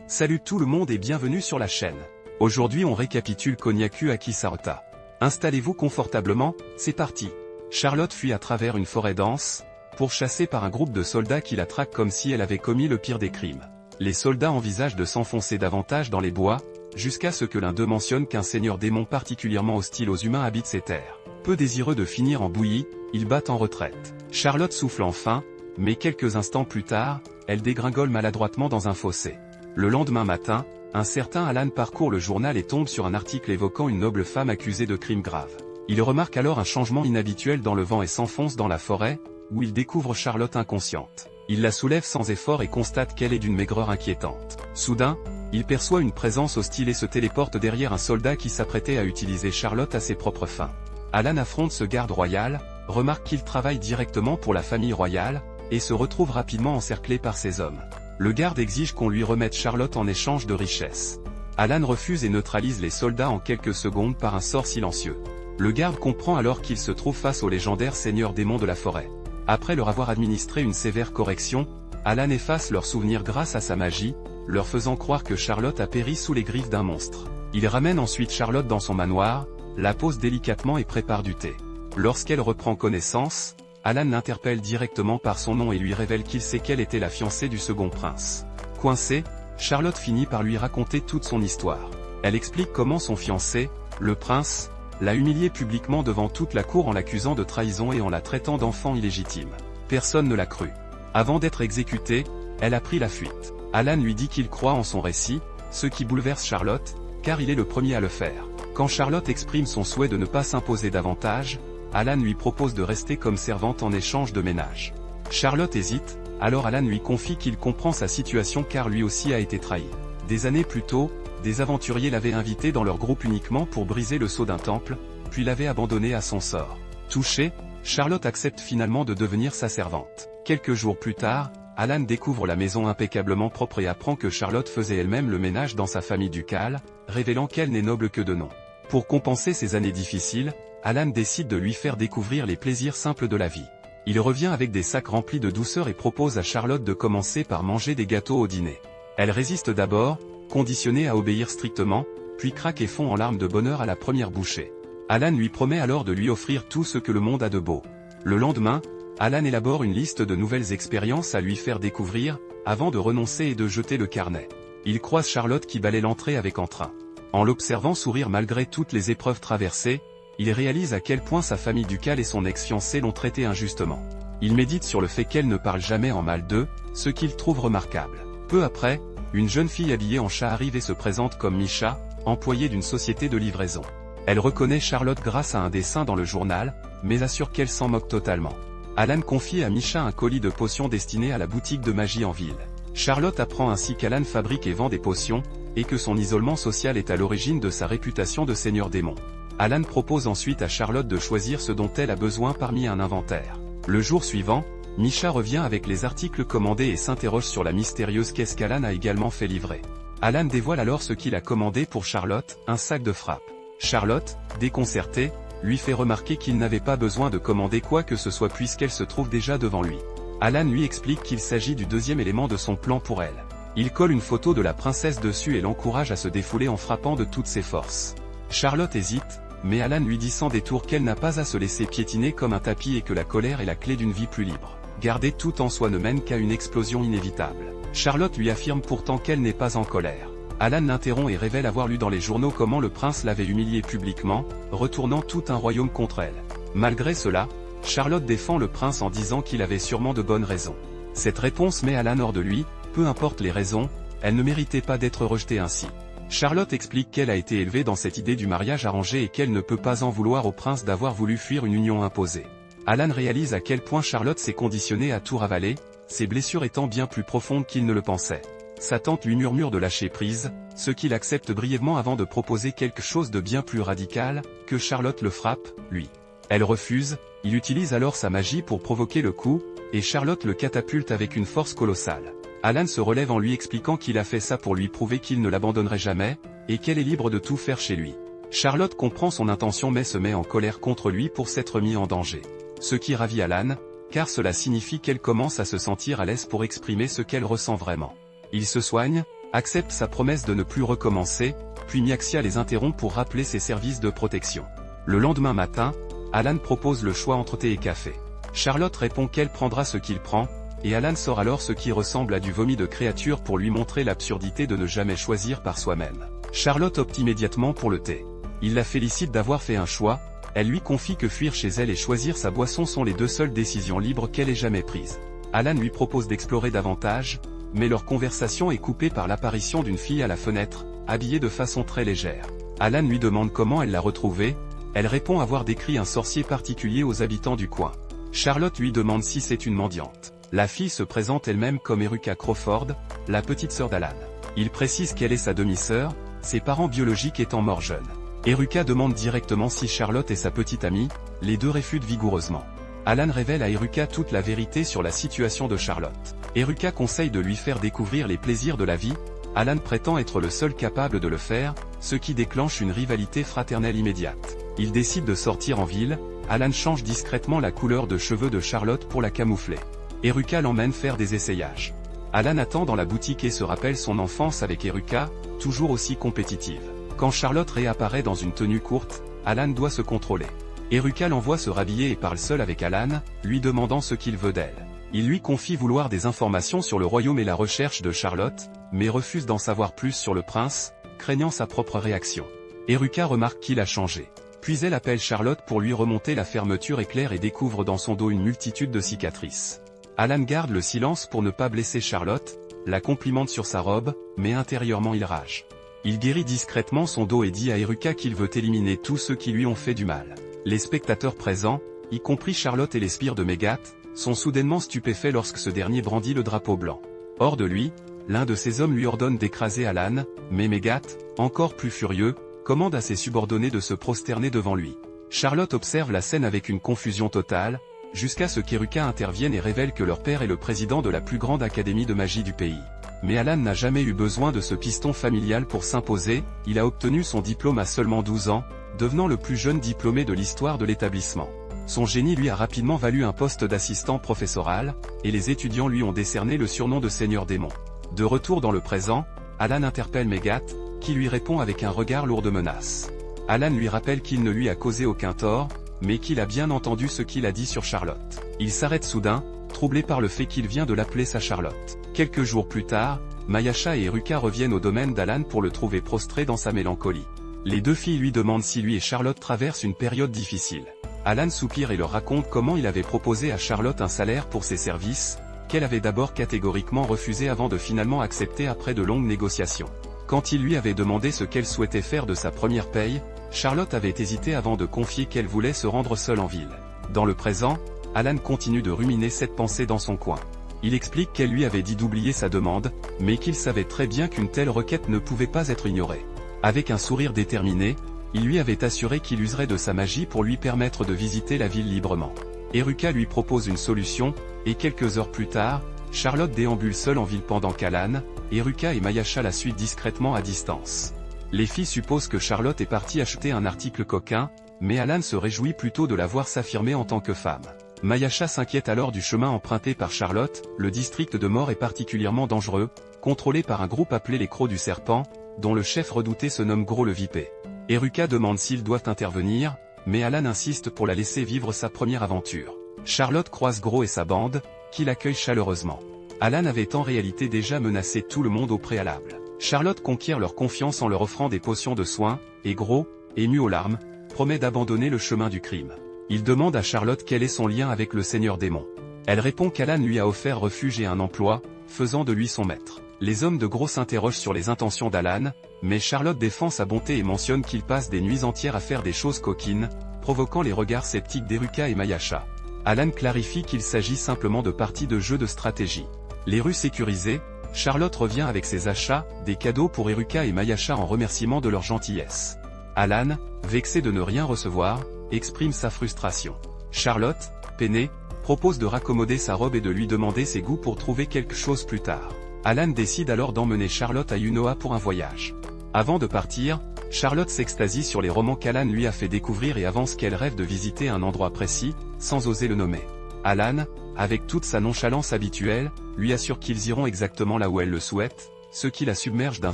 Salut tout le monde et bienvenue sur la chaîne. Aujourd'hui on récapitule Konyaku Akisarota. Installez-vous confortablement, c'est parti. Charlotte fuit à travers une forêt dense, pourchassée par un groupe de soldats qui la traquent comme si elle avait commis le pire des crimes. Les soldats envisagent de s'enfoncer davantage dans les bois, jusqu'à ce que l'un d'eux mentionne qu'un seigneur démon particulièrement hostile aux humains habite ces terres. Peu désireux de finir en bouillie, ils battent en retraite. Charlotte souffle enfin, mais quelques instants plus tard, elle dégringole maladroitement dans un fossé. Le lendemain matin, un certain Alan parcourt le journal et tombe sur un article évoquant une noble femme accusée de crimes graves. Il remarque alors un changement inhabituel dans le vent et s'enfonce dans la forêt, où il découvre Charlotte inconsciente. Il la soulève sans effort et constate qu'elle est d'une maigreur inquiétante. Soudain, il perçoit une présence hostile et se téléporte derrière un soldat qui s'apprêtait à utiliser Charlotte à ses propres fins. Alan affronte ce garde royal, remarque qu'il travaille directement pour la famille royale, et se retrouve rapidement encerclé par ses hommes. Le garde exige qu'on lui remette Charlotte en échange de richesses. Alan refuse et neutralise les soldats en quelques secondes par un sort silencieux. Le garde comprend alors qu'il se trouve face au légendaire seigneur démon de la forêt. Après leur avoir administré une sévère correction, Alan efface leurs souvenirs grâce à sa magie, leur faisant croire que Charlotte a péri sous les griffes d'un monstre. Il ramène ensuite Charlotte dans son manoir, la pose délicatement et prépare du thé. Lorsqu'elle reprend connaissance, Alan l'interpelle directement par son nom et lui révèle qu'il sait qu'elle était la fiancée du second prince. Coincée, Charlotte finit par lui raconter toute son histoire. Elle explique comment son fiancé, le prince, l'a humiliée publiquement devant toute la cour en l'accusant de trahison et en la traitant d'enfant illégitime. Personne ne l'a cru. Avant d'être exécutée, elle a pris la fuite. Alan lui dit qu'il croit en son récit, ce qui bouleverse Charlotte, car il est le premier à le faire. Quand Charlotte exprime son souhait de ne pas s'imposer davantage, Alan lui propose de rester comme servante en échange de ménage. Charlotte hésite, alors Alan lui confie qu'il comprend sa situation car lui aussi a été trahi. Des années plus tôt, des aventuriers l'avaient invité dans leur groupe uniquement pour briser le sceau d'un temple, puis l'avaient abandonné à son sort. Touchée, Charlotte accepte finalement de devenir sa servante. Quelques jours plus tard, Alan découvre la maison impeccablement propre et apprend que Charlotte faisait elle-même le ménage dans sa famille ducale, révélant qu'elle n'est noble que de nom. Pour compenser ces années difficiles, Alan décide de lui faire découvrir les plaisirs simples de la vie. Il revient avec des sacs remplis de douceur et propose à Charlotte de commencer par manger des gâteaux au dîner. Elle résiste d'abord, conditionnée à obéir strictement, puis craque et fond en larmes de bonheur à la première bouchée. Alan lui promet alors de lui offrir tout ce que le monde a de beau. Le lendemain, Alan élabore une liste de nouvelles expériences à lui faire découvrir, avant de renoncer et de jeter le carnet. Il croise Charlotte qui balaie l'entrée avec entrain. En l'observant sourire malgré toutes les épreuves traversées, il réalise à quel point sa famille ducale et son ex-fiancé l'ont traité injustement. Il médite sur le fait qu'elle ne parle jamais en mal d'eux, ce qu'il trouve remarquable. Peu après, une jeune fille habillée en chat arrive et se présente comme Misha, employée d'une société de livraison. Elle reconnaît Charlotte grâce à un dessin dans le journal, mais assure qu'elle s'en moque totalement. Alan confie à Misha un colis de potions destiné à la boutique de magie en ville. Charlotte apprend ainsi qu'Alan fabrique et vend des potions, et que son isolement social est à l'origine de sa réputation de seigneur démon. Alan propose ensuite à Charlotte de choisir ce dont elle a besoin parmi un inventaire. Le jour suivant, Misha revient avec les articles commandés et s'interroge sur la mystérieuse caisse qu'Alan a également fait livrer. Alan dévoile alors ce qu'il a commandé pour Charlotte, un sac de frappe. Charlotte, déconcertée, lui fait remarquer qu'il n'avait pas besoin de commander quoi que ce soit puisqu'elle se trouve déjà devant lui. Alan lui explique qu'il s'agit du deuxième élément de son plan pour elle. Il colle une photo de la princesse dessus et l'encourage à se défouler en frappant de toutes ses forces. Charlotte hésite, mais Alan lui dit sans détour qu'elle n'a pas à se laisser piétiner comme un tapis et que la colère est la clé d'une vie plus libre. Garder tout en soi ne mène qu'à une explosion inévitable. Charlotte lui affirme pourtant qu'elle n'est pas en colère. Alan l'interrompt et révèle avoir lu dans les journaux comment le prince l'avait humiliée publiquement, retournant tout un royaume contre elle. Malgré cela, Charlotte défend le prince en disant qu'il avait sûrement de bonnes raisons. Cette réponse met Alan hors de lui, peu importe les raisons, elle ne méritait pas d'être rejetée ainsi. Charlotte explique qu'elle a été élevée dans cette idée du mariage arrangé et qu'elle ne peut pas en vouloir au prince d'avoir voulu fuir une union imposée. Alan réalise à quel point Charlotte s'est conditionnée à tout ravaler, ses blessures étant bien plus profondes qu'il ne le pensait. Sa tante lui murmure de lâcher prise, ce qu'il accepte brièvement avant de proposer quelque chose de bien plus radical, que Charlotte le frappe, lui. Elle refuse, il utilise alors sa magie pour provoquer le coup, et Charlotte le catapulte avec une force colossale. Alan se relève en lui expliquant qu'il a fait ça pour lui prouver qu'il ne l'abandonnerait jamais, et qu'elle est libre de tout faire chez lui. Charlotte comprend son intention mais se met en colère contre lui pour s'être mis en danger. Ce qui ravit Alan, car cela signifie qu'elle commence à se sentir à l'aise pour exprimer ce qu'elle ressent vraiment. Il se soigne, accepte sa promesse de ne plus recommencer, puis Miaxia les interrompt pour rappeler ses services de protection. Le lendemain matin, Alan propose le choix entre thé et café. Charlotte répond qu'elle prendra ce qu'il prend, et Alan sort alors ce qui ressemble à du vomi de créature pour lui montrer l'absurdité de ne jamais choisir par soi-même. Charlotte opte immédiatement pour le thé. Il la félicite d'avoir fait un choix, elle lui confie que fuir chez elle et choisir sa boisson sont les deux seules décisions libres qu'elle ait jamais prises. Alan lui propose d'explorer davantage, mais leur conversation est coupée par l'apparition d'une fille à la fenêtre, habillée de façon très légère. Alan lui demande comment elle l'a retrouvée, elle répond avoir décrit un sorcier particulier aux habitants du coin. Charlotte lui demande si c'est une mendiante. La fille se présente elle-même comme Eruka Crawford, la petite sœur d'Alan. Il précise qu'elle est sa demi-sœur, ses parents biologiques étant morts jeunes. Eruka demande directement si Charlotte est sa petite amie, les deux réfutent vigoureusement. Alan révèle à Eruka toute la vérité sur la situation de Charlotte. Eruka conseille de lui faire découvrir les plaisirs de la vie, Alan prétend être le seul capable de le faire, ce qui déclenche une rivalité fraternelle immédiate. Ils décident de sortir en ville, Alan change discrètement la couleur de cheveux de Charlotte pour la camoufler. Eruka l'emmène faire des essayages. Alan attend dans la boutique et se rappelle son enfance avec Eruka, toujours aussi compétitive. Quand Charlotte réapparaît dans une tenue courte, Alan doit se contrôler. Eruka l'envoie se rhabiller et parle seul avec Alan, lui demandant ce qu'il veut d'elle. Il lui confie vouloir des informations sur le royaume et la recherche de Charlotte, mais refuse d'en savoir plus sur le prince, craignant sa propre réaction. Eruka remarque qu'il a changé. Puis elle appelle Charlotte pour lui remonter la fermeture éclair et découvre dans son dos une multitude de cicatrices. Alan garde le silence pour ne pas blesser Charlotte, la complimente sur sa robe, mais intérieurement il rage. Il guérit discrètement son dos et dit à Eruka qu'il veut éliminer tous ceux qui lui ont fait du mal. Les spectateurs présents, y compris Charlotte et les sbires de Megath, sont soudainement stupéfaits lorsque ce dernier brandit le drapeau blanc. Hors de lui, l'un de ses hommes lui ordonne d'écraser Alan, mais Megath, encore plus furieux, commande à ses subordonnés de se prosterner devant lui. Charlotte observe la scène avec une confusion totale, jusqu'à ce qu'Eruka intervienne et révèle que leur père est le président de la plus grande académie de magie du pays. Mais Alan n'a jamais eu besoin de ce piston familial pour s'imposer, il a obtenu son diplôme à seulement 12 ans, devenant le plus jeune diplômé de l'histoire de l'établissement. Son génie lui a rapidement valu un poste d'assistant professoral, et les étudiants lui ont décerné le surnom de Seigneur Démon. De retour dans le présent, Alan interpelle Megath, qui lui répond avec un regard lourd de menace. Alan lui rappelle qu'il ne lui a causé aucun tort, mais qu'il a bien entendu ce qu'il a dit sur Charlotte. Il s'arrête soudain, troublé par le fait qu'il vient de l'appeler sa Charlotte. Quelques jours plus tard, Mayasha et Eruka reviennent au domaine d'Alan pour le trouver prostré dans sa mélancolie. Les deux filles lui demandent si lui et Charlotte traversent une période difficile. Alan soupire et leur raconte comment il avait proposé à Charlotte un salaire pour ses services, qu'elle avait d'abord catégoriquement refusé avant de finalement accepter après de longues négociations. Quand il lui avait demandé ce qu'elle souhaitait faire de sa première paye, Charlotte avait hésité avant de confier qu'elle voulait se rendre seule en ville. Dans le présent, Alan continue de ruminer cette pensée dans son coin. Il explique qu'elle lui avait dit d'oublier sa demande, mais qu'il savait très bien qu'une telle requête ne pouvait pas être ignorée. Avec un sourire déterminé, il lui avait assuré qu'il userait de sa magie pour lui permettre de visiter la ville librement. Eruka lui propose une solution, et quelques heures plus tard, Charlotte déambule seule en ville pendant qu'Alan, Eruka et Mayasha la suivent discrètement à distance. Les filles supposent que Charlotte est partie acheter un article coquin, mais Alan se réjouit plutôt de la voir s'affirmer en tant que femme. Mayasha s'inquiète alors du chemin emprunté par Charlotte, le district de Mort est particulièrement dangereux, contrôlé par un groupe appelé les Crocs du Serpent, dont le chef redouté se nomme Gros le Vipé. Eruka demande s'ils doivent intervenir, mais Alan insiste pour la laisser vivre sa première aventure. Charlotte croise Gros et sa bande, qui l'accueillent chaleureusement. Alan avait en réalité déjà menacé tout le monde au préalable. Charlotte conquiert leur confiance en leur offrant des potions de soins, et Gros, ému aux larmes, promet d'abandonner le chemin du crime. Il demande à Charlotte quel est son lien avec le Seigneur Démon. Elle répond qu'Alan lui a offert refuge et un emploi, faisant de lui son maître. Les hommes de Gros s'interrogent sur les intentions d'Alan, mais Charlotte défend sa bonté et mentionne qu'il passe des nuits entières à faire des choses coquines, provoquant les regards sceptiques d'Eruka et Mayasha. Alan clarifie qu'il s'agit simplement de parties de jeu de stratégie. Les rues sécurisées, Charlotte revient avec ses achats, des cadeaux pour Eruka et Mayasha en remerciement de leur gentillesse. Alan, vexé de ne rien recevoir, exprime sa frustration. Charlotte, peinée, propose de raccommoder sa robe et de lui demander ses goûts pour trouver quelque chose plus tard. Alan décide alors d'emmener Charlotte à Yunoa pour un voyage. Avant de partir, Charlotte s'extasie sur les romans qu'Alan lui a fait découvrir et avance qu'elle rêve de visiter un endroit précis, sans oser le nommer. Alan, avec toute sa nonchalance habituelle, lui assure qu'ils iront exactement là où elle le souhaite, ce qui la submerge d'un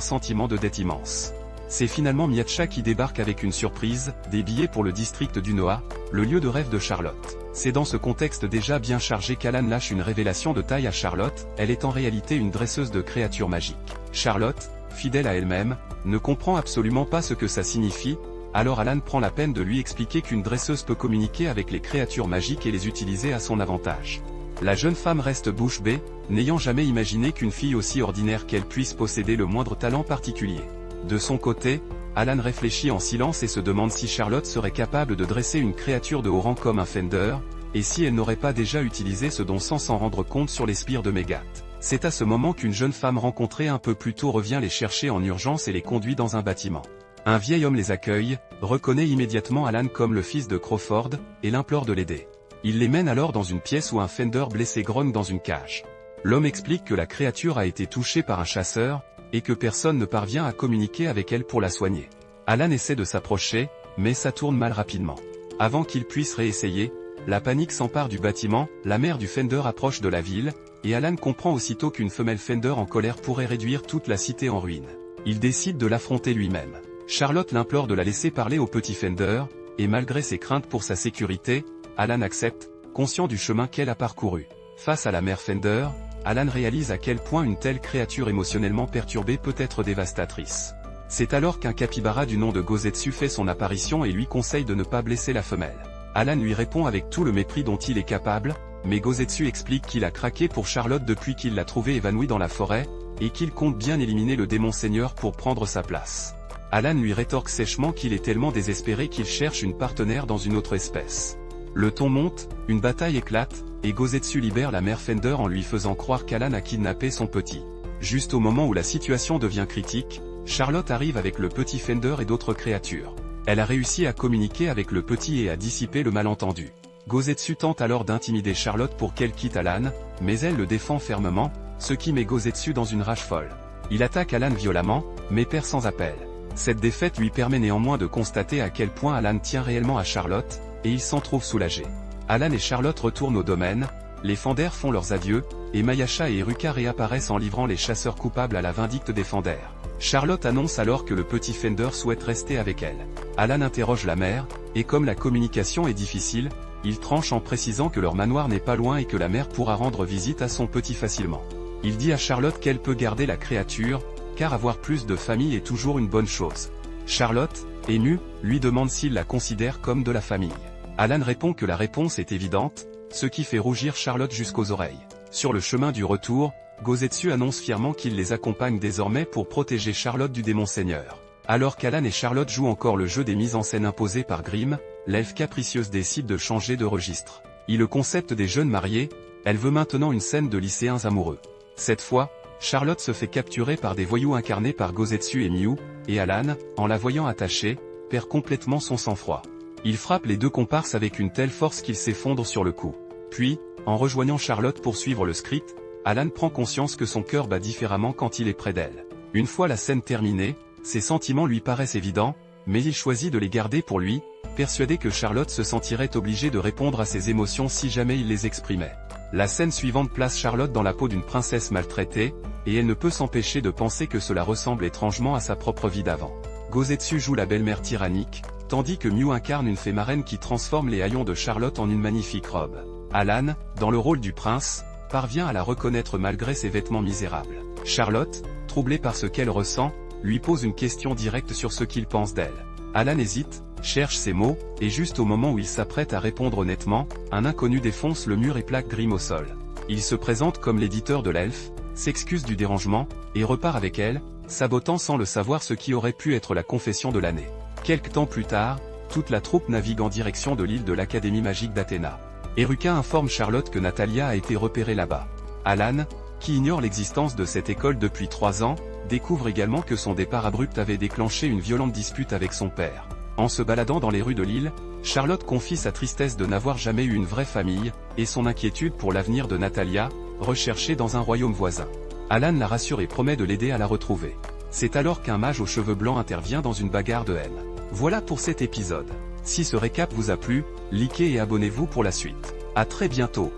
sentiment de dette immense. C'est finalement Miacha qui débarque avec une surprise, des billets pour le district du Noah, le lieu de rêve de Charlotte. C'est dans ce contexte déjà bien chargé qu'Alan lâche une révélation de taille à Charlotte, elle est en réalité une dresseuse de créatures magiques. Charlotte, fidèle à elle-même, ne comprend absolument pas ce que ça signifie, alors Alan prend la peine de lui expliquer qu'une dresseuse peut communiquer avec les créatures magiques et les utiliser à son avantage. La jeune femme reste bouche bée, n'ayant jamais imaginé qu'une fille aussi ordinaire qu'elle puisse posséder le moindre talent particulier. De son côté, Alan réfléchit en silence et se demande si Charlotte serait capable de dresser une créature de haut rang comme un Fender, et si elle n'aurait pas déjà utilisé ce don sans s'en rendre compte sur les spires de Megath. C'est à ce moment qu'une jeune femme rencontrée un peu plus tôt revient les chercher en urgence et les conduit dans un bâtiment. Un vieil homme les accueille, reconnaît immédiatement Alan comme le fils de Crawford, et l'implore de l'aider. Il les mène alors dans une pièce où un Fender blessé grogne dans une cage. L'homme explique que la créature a été touchée par un chasseur, et que personne ne parvient à communiquer avec elle pour la soigner. Alan essaie de s'approcher, mais ça tourne mal rapidement. Avant qu'il puisse réessayer, la panique s'empare du bâtiment, la mère du Fender approche de la ville, et Alan comprend aussitôt qu'une femelle Fender en colère pourrait réduire toute la cité en ruine. Il décide de l'affronter lui-même. Charlotte l'implore de la laisser parler au petit Fender, et malgré ses craintes pour sa sécurité, Alan accepte, conscient du chemin qu'elle a parcouru. Face à la mère Fender, Alan réalise à quel point une telle créature émotionnellement perturbée peut être dévastatrice. C'est alors qu'un capybara du nom de Gozetsu fait son apparition et lui conseille de ne pas blesser la femelle. Alan lui répond avec tout le mépris dont il est capable, mais Gozetsu explique qu'il a craqué pour Charlotte depuis qu'il l'a trouvée évanouie dans la forêt, et qu'il compte bien éliminer le démon seigneur pour prendre sa place. Alan lui rétorque sèchement qu'il est tellement désespéré qu'il cherche une partenaire dans une autre espèce. Le ton monte, une bataille éclate, et Gozetsu libère la mère Fender en lui faisant croire qu'Alan a kidnappé son petit. Juste au moment où la situation devient critique, Charlotte arrive avec le petit Fender et d'autres créatures. Elle a réussi à communiquer avec le petit et à dissiper le malentendu. Gozetsu tente alors d'intimider Charlotte pour qu'elle quitte Alan, mais elle le défend fermement, ce qui met Gozetsu dans une rage folle. Il attaque Alan violemment, mais perd sans appel. Cette défaite lui permet néanmoins de constater à quel point Alan tient réellement à Charlotte, et il s'en trouve soulagé. Alan et Charlotte retournent au domaine, les Fender font leurs adieux, et Mayasha et Eruka réapparaissent en livrant les chasseurs coupables à la vindicte des Fender. Charlotte annonce alors que le petit Fender souhaite rester avec elle. Alan interroge la mère, et comme la communication est difficile, il tranche en précisant que leur manoir n'est pas loin et que la mère pourra rendre visite à son petit facilement. Il dit à Charlotte qu'elle peut garder la créature, car avoir plus de famille est toujours une bonne chose. Charlotte, émue, lui demande s'il la considère comme de la famille. Alan répond que la réponse est évidente, ce qui fait rougir Charlotte jusqu'aux oreilles. Sur le chemin du retour, Gozetsu annonce fièrement qu'il les accompagne désormais pour protéger Charlotte du démon seigneur. Alors qu'Alan et Charlotte jouent encore le jeu des mises en scène imposées par Grimm, l'elfe capricieuse décide de changer de registre. Et le concept des jeunes mariés, elle veut maintenant une scène de lycéens amoureux. Cette fois, Charlotte se fait capturer par des voyous incarnés par Gozetsu et Miu, et Alan, en la voyant attachée, perd complètement son sang-froid. Il frappe les deux comparses avec une telle force qu'ils s'effondrent sur le coup. Puis, en rejoignant Charlotte pour suivre le script, Alan prend conscience que son cœur bat différemment quand il est près d'elle. Une fois la scène terminée, ses sentiments lui paraissent évidents, mais il choisit de les garder pour lui, persuadé que Charlotte se sentirait obligée de répondre à ses émotions si jamais il les exprimait. La scène suivante place Charlotte dans la peau d'une princesse maltraitée, et elle ne peut s'empêcher de penser que cela ressemble étrangement à sa propre vie d'avant. Gozetsu joue la belle-mère tyrannique, tandis que Miu incarne une fée marraine qui transforme les haillons de Charlotte en une magnifique robe. Alan, dans le rôle du prince, parvient à la reconnaître malgré ses vêtements misérables. Charlotte, troublée par ce qu'elle ressent, lui pose une question directe sur ce qu'il pense d'elle. Alan hésite, cherche ses mots, et juste au moment où il s'apprête à répondre honnêtement, un inconnu défonce le mur et plaque Grimm au sol. Il se présente comme l'éditeur de l'elfe, s'excuse du dérangement, et repart avec elle, sabotant sans le savoir ce qui aurait pu être la confession de l'année. Quelque temps plus tard, toute la troupe navigue en direction de l'île de l'Académie magique d'Athéna. Eruka informe Charlotte que Natalia a été repérée là-bas. Alan, qui ignore l'existence de cette école depuis 3 ans, découvre également que son départ abrupt avait déclenché une violente dispute avec son père. En se baladant dans les rues de l'île, Charlotte confie sa tristesse de n'avoir jamais eu une vraie famille, et son inquiétude pour l'avenir de Natalia, recherchée dans un royaume voisin. Alan la rassure et promet de l'aider à la retrouver. C'est alors qu'un mage aux cheveux blancs intervient dans une bagarre de haine. Voilà pour cet épisode. Si ce récap vous a plu, likez et abonnez-vous pour la suite. À très bientôt.